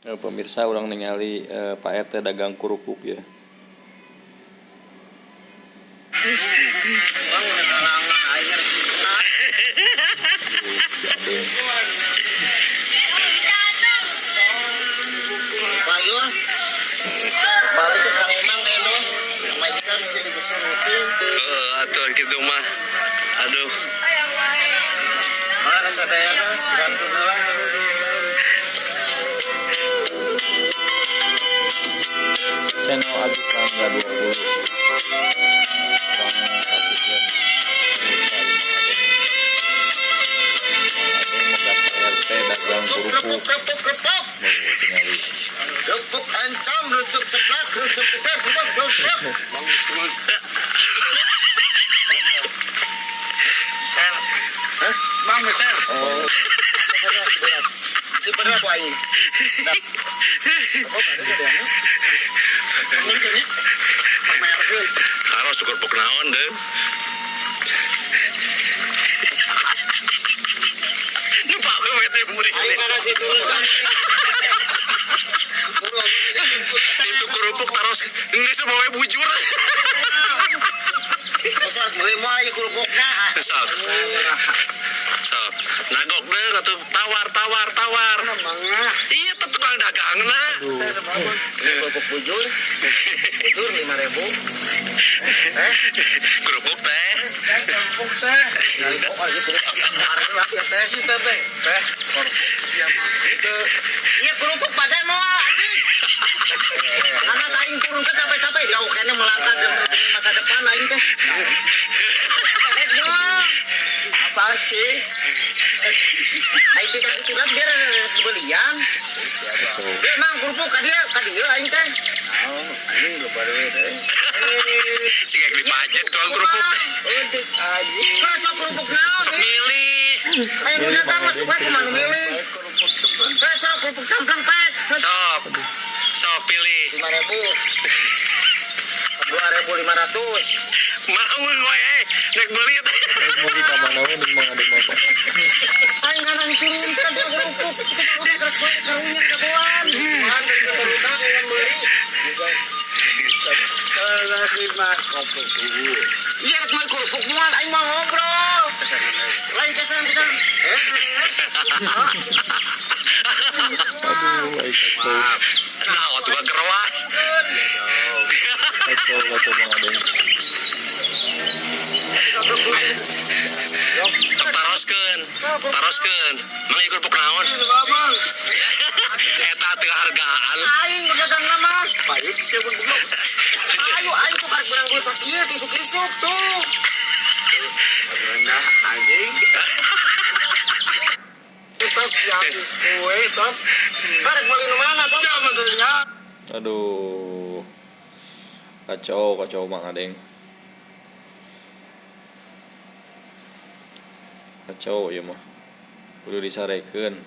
Pemirsa urang ningali Pak RT dagang kerupuk ya. Atuh gitu mah. Aduh. Mana sadayana gantung heula. Channel Agus Rangga 20. Kerupuk ancam, rucuk seplak, rucuk tegar, sebab gosok. Sel. Hah? Bang Sel. Oh, Si berat wae. Oh, ada jadinya. Mungkin ya. Pamerkeun. Harus kerupuk naon deh. Ini Pak BWT murid. Ayo kana si turun kan. Itu kerupuk terus ini sebawa bujur. Besar meuli moal ieu kerupukna. Sok. Sok. Nagok deh atuh tawar. Mangga. Iya teh tukang dagangna. Kerupuk bujur. Bujur 5.000. Kerupuk teh. Kerupuk teh. Oh, ieu kerupuk. Harga ya teh si teh. Teh. Iya kerupuk pada moal anjing. Karena saing turun teh capek-capek jauh kene melangkah ke masa depan aing teh. Apa sih? Aing kita biar belian. Emang kerupuk ka dia aing teh. Oh, anjing lupa dewe teh. Si kayak dipajet tukang kerupuk. Rasa kerupuk naon? Sok milih. Ayo nu datang masuk wae kumaha nu milih. Rasa kerupuk camplang pek. Sok pilih. 5.000. 2.500. Maun wae nek beli teh. mau di kamana we ning mah ada apa? Aing kana turun ka dia kerupuk. Kita karunya kakuan. Mahan dari berutang yang beli. Salah lima kerupuk dulu. Iya rek mau kerupuk mual aing mau ngobrol. Lain kesan kita. Aduh, baik kacau. Nah, waktu gua keruas. Kacau Bang Adeng. Taroskeun. Mang ieu kerupuk naon? Eta teu hargaan. Aing pedagang nama. Baik sieueun belum. Ayo aing tuh karek berang beusak ieu tisuk-tisuk tuh. Nah, anjing. Tos yang kue tos. Karek beli nu mana tos? Siapa tanya? Aduh. Kacau Bang Adeng. Kacau ya mah. Kudu disarekeun.